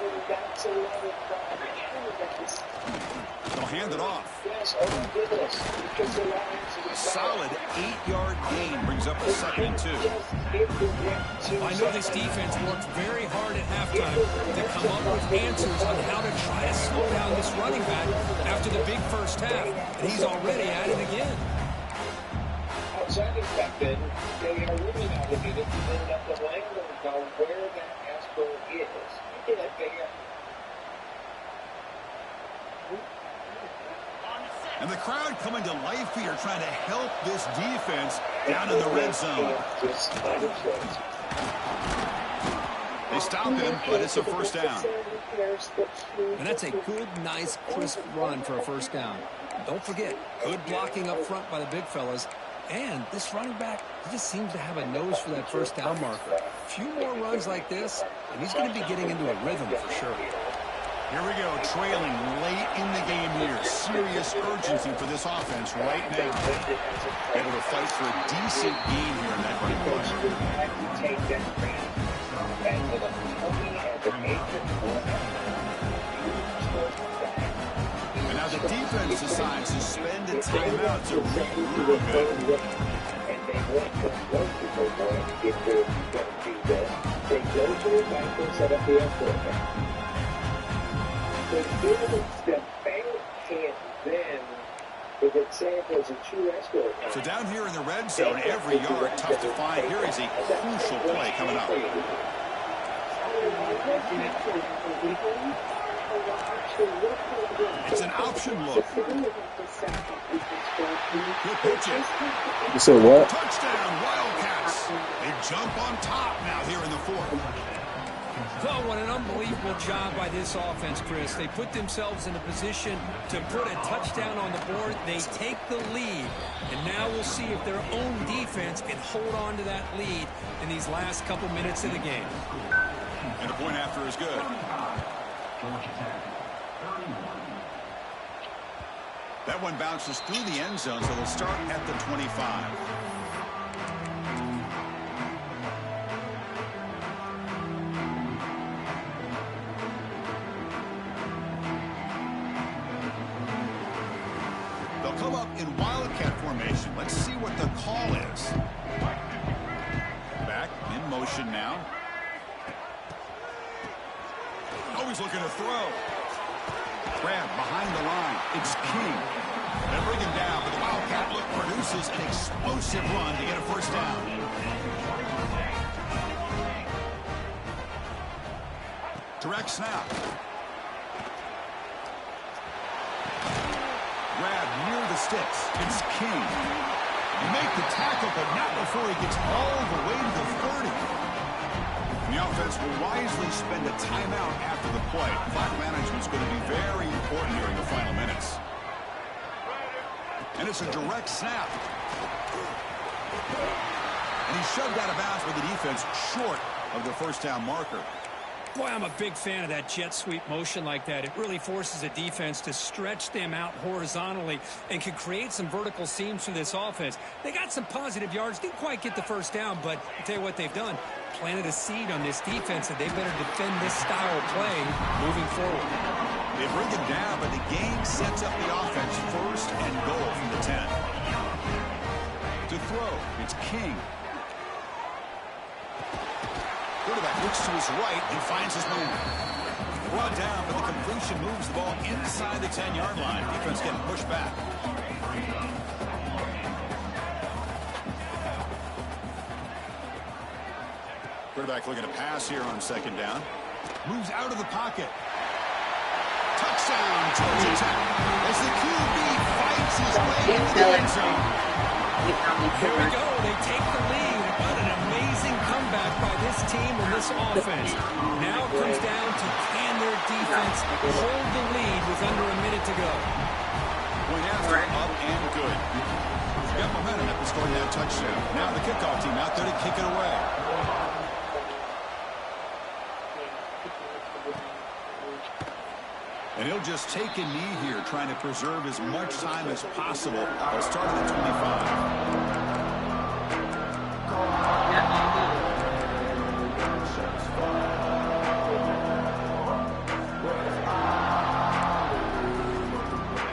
They'll hand it off. A solid 8-yard gain brings up a 2nd and 2. I know this defense worked very hard at halftime to come up with answers on how to try to slow down this running back after the big first half. And he's already at it again. Outside expected, they are really obligated to build up the line know where that Astro is. And the crowd coming to life here, trying to help this defense down in the red zone. They stop him, but it's a first down. And that's a good, nice, crisp run for a first down. Don't forget, good blocking up front by the big fellas. And this running back, he just seems to have a nose for that first down marker. A few more runs like this, and he's going to be getting into a rhythm for sure. Here we go, trailing late in the game here. Serious urgency for this offense right now. Able to fight for a decent gain here in that running play. And now the defense decides to spend a timeout to regroup a bit. And they want to go if they're going to do this. They go to the back and set up the escort. The bank can't then, if it samples a true escort. So down here in the red zone, every yard tough to find. Here is a crucial play coming up. It's an option look. He'll pitch it. You said what? Touchdown, Wildcats. They jump on top now here in the fourth. Oh, what an unbelievable job by this offense, Chris. They put themselves in a position to put a touchdown on the board. They take the lead, and now we'll see if their own defense can hold on to that lead in these last couple minutes of the game. And a point after is good. That one bounces through the end zone, so they'll start at the 25. Come up in Wildcat formation. Let's see what the call is. Back in motion now. Always looking to throw. Grab behind the line. It's King. They bring him down, but the Wildcat look produces an explosive run to get a first down. Direct snap. Grab near the sticks. It's King. You make the tackle, but not before he gets all the way to the 30. And the offense will wisely spend a timeout after the play. Clock management is going to be very important here in the final minutes. And it's a direct snap. And he's shoved out of bounds by the defense short of the first down marker. Boy, I'm a big fan of that jet sweep motion like that. It really forces a defense to stretch them out horizontally and can create some vertical seams for this offense. They got some positive yards, didn't quite get the first down, but I'll tell you what they've done. Planted a seed on this defense that they better defend this style of play moving forward. They bring it down, but the game sets up the offense first and goal from the 10. To throw, it's King. Quarterback looks to his right and finds his man. Brought down, but the completion moves the ball inside the 10-yard line. Defense getting pushed back. Quarterback looking to pass here on second down. Moves out of the pocket. Touchdown, Georgia Tech. As the QB fights his way into the end zone. Here we go. They take the lead. What an amazing comeback by this team and this offense. Now it comes down to can their defense hold the lead with under a minute to go. Point after, up and good. He's got momentum after scoring that touchdown. Now the kickoff team out there to kick it away. And he'll just take a knee here, trying to preserve as much time as possible. They'll start at the 25.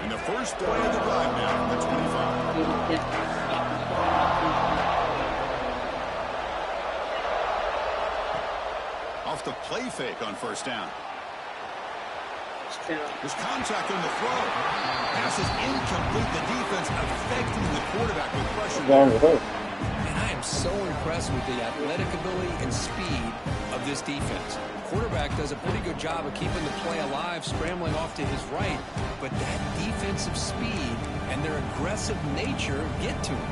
And the first play of the drive now from the 25. Off the play fake on first down. There's contact on the throw. Pass is incomplete. The defense affecting the quarterback with pressure. And I am so impressed with the athletic ability and speed of this defense. Quarterback does a pretty good job of keeping the play alive, scrambling off to his right. But that defensive speed and their aggressive nature get to him.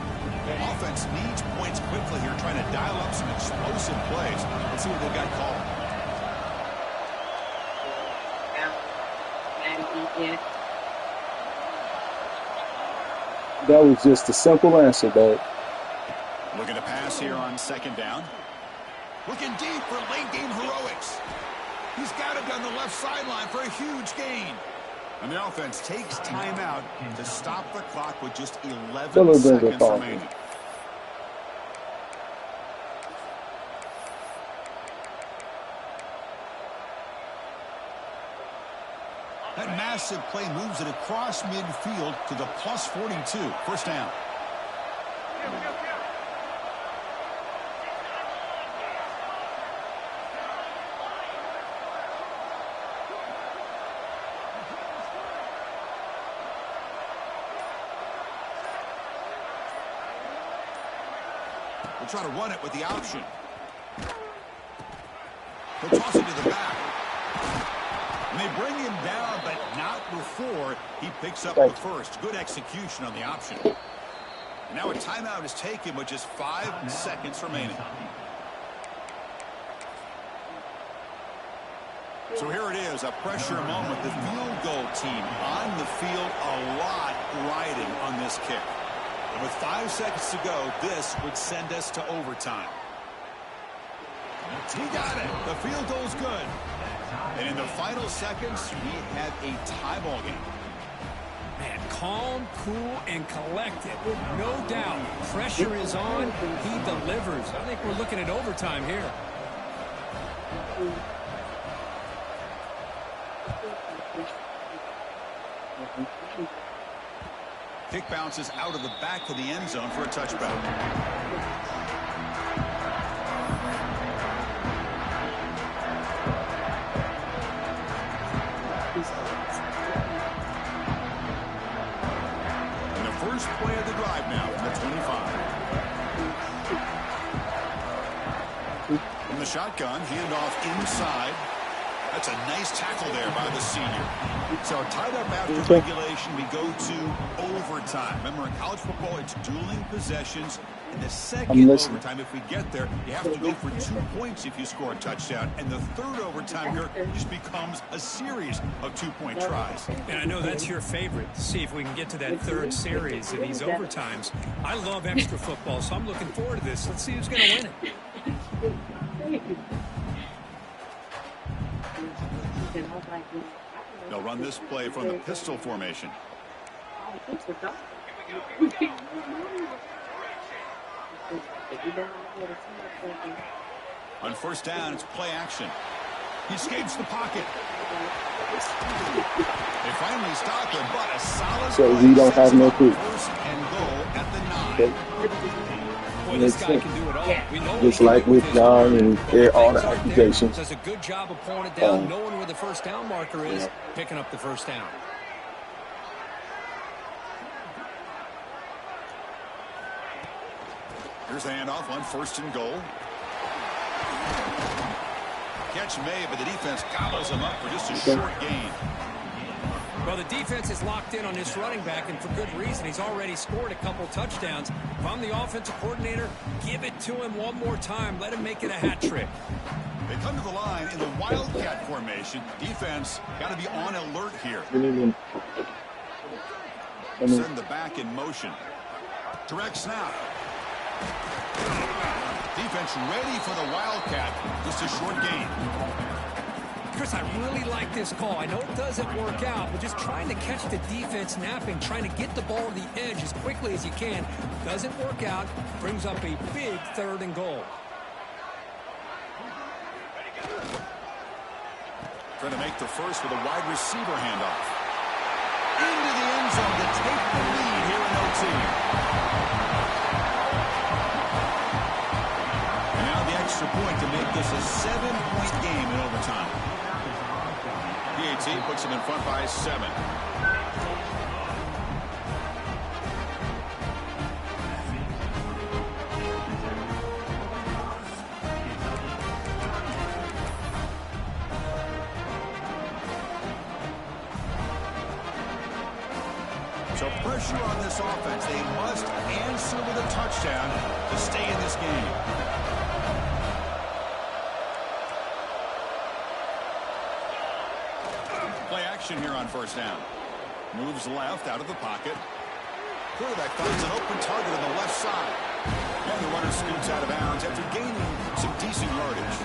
Offense needs points quickly here, trying to dial up some explosive plays. Let's see what they've got called. That was just a simple answer, Dad. Looking to pass here on second down. Looking deep for late game heroics. He's got it down the left sideline for a huge gain. And the offense takes timeout to stop the clock with just 11 seconds remaining. That massive play moves it across midfield to the plus 42. First down. We'll try to run it with the option. He'll toss it to the back. And they bring him down, but not before he picks up the first. Good execution on the option. And now a timeout is taken with just 5 seconds remaining. So here it is, a pressure moment. The field goal team on the field, a lot riding on this kick. And with 5 seconds to go, this would send us to overtime. He got it. The field goal's good. And in the final seconds, we have a tie ball game. Man, calm, cool, and collected. No doubt. Pressure is on. He delivers. I think we're looking at overtime here. Kick bounces out of the back of the end zone for a touchback. First play of the drive now from the 25. From the shotgun, handoff inside. That's a nice tackle there by the senior. So tied up after regulation, we go to overtime. Remember, in college football, it's dueling possessions. In the second overtime, if we get there, you have to go for 2 points if you score a touchdown. And the third overtime here just becomes a series of 2-point tries. And I know that's your favorite. See if we can get to that third series in these overtimes. I love extra football, so I'm looking forward to this. Let's see who's going to win it. They'll run this play from the pistol formation. On first down, it's play action. He escapes the pocket. They finally stop him, but a solid So we don't have no proof. First and goal at the 9. Boy, this guy can do it all. We know Just like with John and all the accusations. Does a good job of pulling it down, knowing where the first down marker is, picking up the first down. Here's the handoff on first and goal. Catch made, but the defense gobbles him up for just a short gain. Well, the defense is locked in on this running back, and for good reason. He's already scored a couple touchdowns. If I'm the offensive coordinator, give it to him one more time. Let him make it a hat trick. They come to the line in the Wildcat formation. Defense got to be on alert here. Send the back in motion. Direct snap. Defense ready for the Wildcat. Just a short gain. Chris, I really like this call. I know it doesn't work out, but just trying to catch the defense napping, trying to get the ball to the edge as quickly as you can. Doesn't work out. Brings up a big third and goal. Trying to make the first with a wide receiver handoff. Into the end zone to take the lead here in OT. And now the extra point to make this a 7-point game in overtime. PAT puts them in front by 7. So pressure on this offense. They must answer with a touchdown to stay in this game. Play action here on first down. Moves left out of the pocket. Quarterback finds an open target on the left side. And the runner scoots out of bounds after gaining some decent yardage.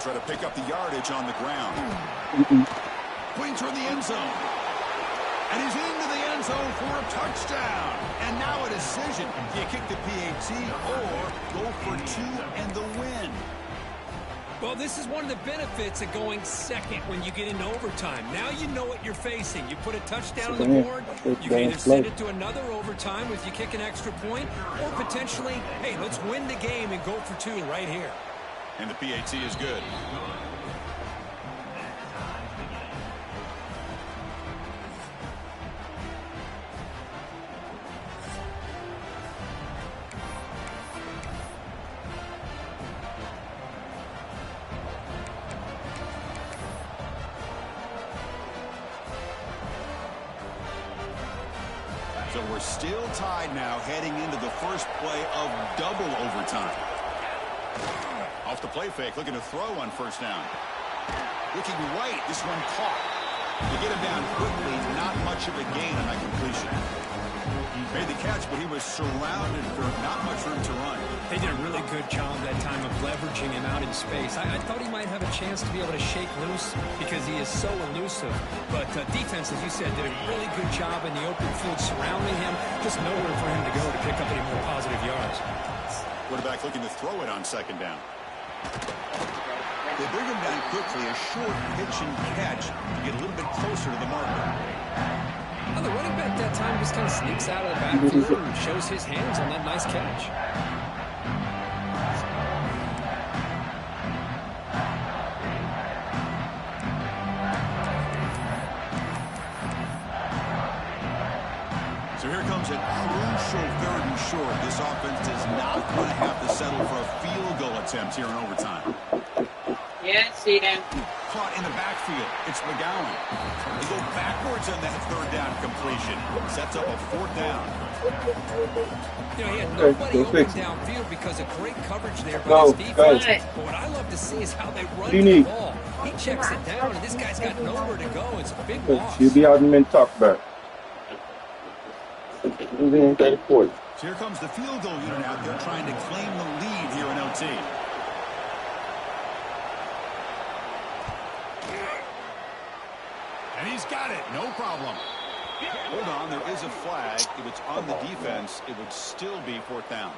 Try to pick up the yardage on the ground. Going toward the end zone. And he's into the end zone for a touchdown. And now a decision. Do you kick the PAT or go for 2 and the win? Well, this is one of the benefits of going second when you get into overtime. Now you know what you're facing. You put a touchdown on the board, you can either send it to another overtime if you kick an extra point, or potentially, hey, let's win the game and go for 2 right here. And the PAT is good. So we're still tied now heading into the first play of double overtime. Off the play fake, looking to throw on first down. Looking right, this one caught. To get him down quickly, not much of a gain on that completion. Made the catch, but he was surrounded for not much room to run. They did a really good job that time of leveraging him out in space. I thought he might have a chance to be able to shake loose because he is so elusive. But defense, as you said, did a really good job in the open field surrounding him. Just nowhere for him to go to pick up any more positive yards. Quarterback looking to throw it on second down. They bring him down quickly, a short pitch and catch to get a little bit closer to the marker. Well, the running back that time just kind of sneaks out of the backfield and shows his hands on that nice catch. So here comes a crucial 3rd and short. This offense does not want to have to settle for a field goal attempt here in overtime. Yeah, see them. Caught in the backfield. It's McGowan. They go backwards on that 3rd down completion. Sets up a 4th down. You know, he had nobody open downfield because of great coverage there by his defense. But what I love to see is how they run the ball. He checks it down, and this guy's got nowhere to go. It's a big loss. He'll be out in men talk back. We ain't got a quarter. So here comes the field goal unit out there trying to claim the lead here in OT. And he's got it. No problem. Hold on. There is a flag. If it's on the defense, it would still be 4th down.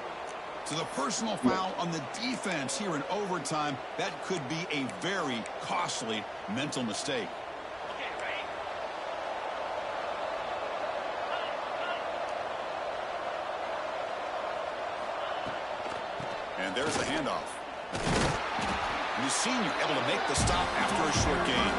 So the personal foul on the defense here in overtime, that could be a very costly mental mistake. And there's the handoff. And the senior able to make the stop after a short gain.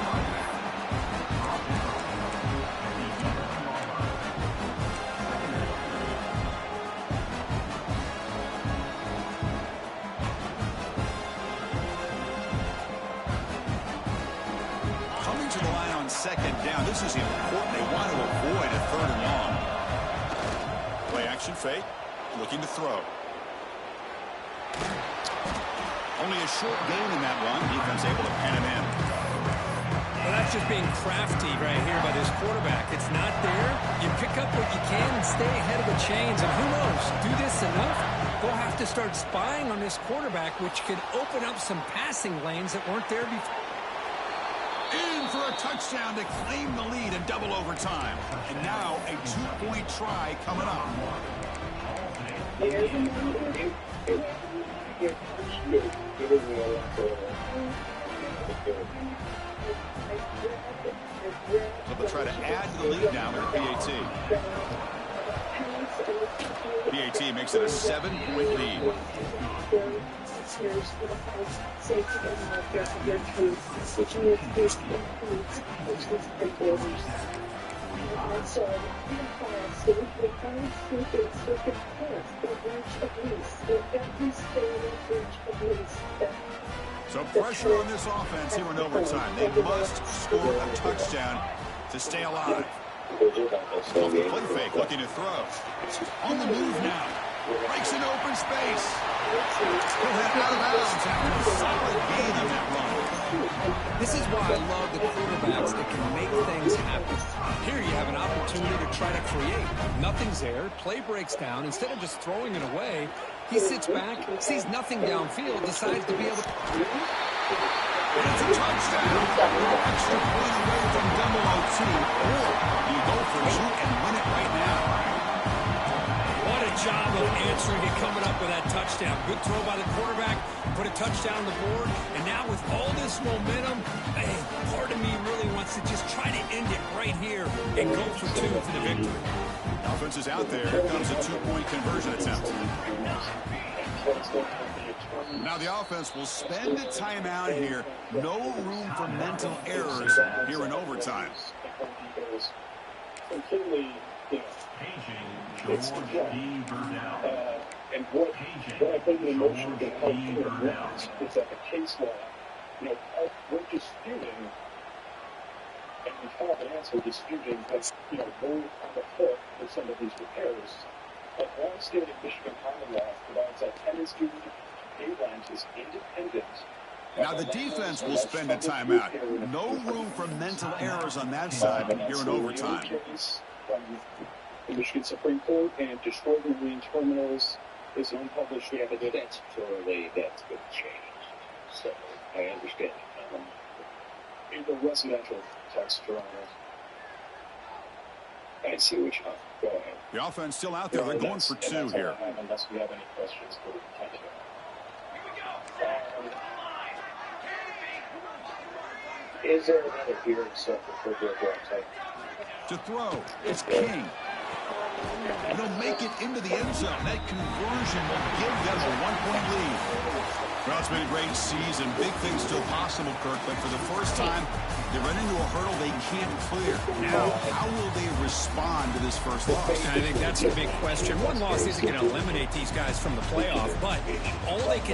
Coming to the line on 2nd down. This is important. They want to avoid a 3rd and long. Play action fake. Looking to throw. Only a short gain in that run. Defense able to pen him in. Well, that's just being crafty right here by this quarterback. It's not there. You pick up what you can and stay ahead of the chains. And who knows, do this enough, they'll have to start spying on this quarterback, which could open up some passing lanes that weren't there before. In for a touchdown to claim the lead in double overtime. And now a 2-point try coming up. So they'll try to add to the lead now with PAT. PAT makes it a 7-point lead. So pressure on this offense here in overtime. They must score a touchdown to stay alive. Off the play fake, looking to throw. On the move now. Breaks into open space. He'll head out of bounds after a solid gain on that run. This is why I love the quarterbacks that can make things happen. Here you have an opportunity to try to create. Nothing's there. Play breaks down. Instead of just throwing it away, he sits back, sees nothing downfield, decides to be able to... And it's a touchdown. Extra point away from double OT. Or you go for 2 and win it right now. What a job of answering it, coming up with that touchdown. Good throw by the quarterback, put a touchdown on the board, and now with all this momentum, man, part of me really wants to just try to end it right here and go for 2 for the victory. Offense is out there. Here comes a 2-point conversion attempt. Now the offense will spend a timeout here. No room for mental errors here in overtime. Completely, it's and what I think the emotion can help to address is that the case law, we're disputing, and we have an answer disputing that, we're on the hook for some of these repairs. But long-standing Michigan common law provides that tenants do pay rent independent. Now the defense will spend a timeout. No room for mental errors on that side here in overtime. From the Michigan Supreme Court and destroyed marine terminals is unpublished evidence. Totally, that's going to change. So I understand. In the residential text, Your Honor, I see what you're on. Go ahead. The offense still out there. They're going for 2 here. Unless we have any questions for the potential. Is there another hearing set for the website? To throw, it's King. They'll make it into the end zone. That conversion will give them a 1-point lead. Well, it's been a great season. Big things still possible, Kirk, but for the first time, they run into a hurdle they can't clear. Now, how will they respond to this first loss? I think that's the big question. One loss isn't going to eliminate these guys from the playoff, but all they can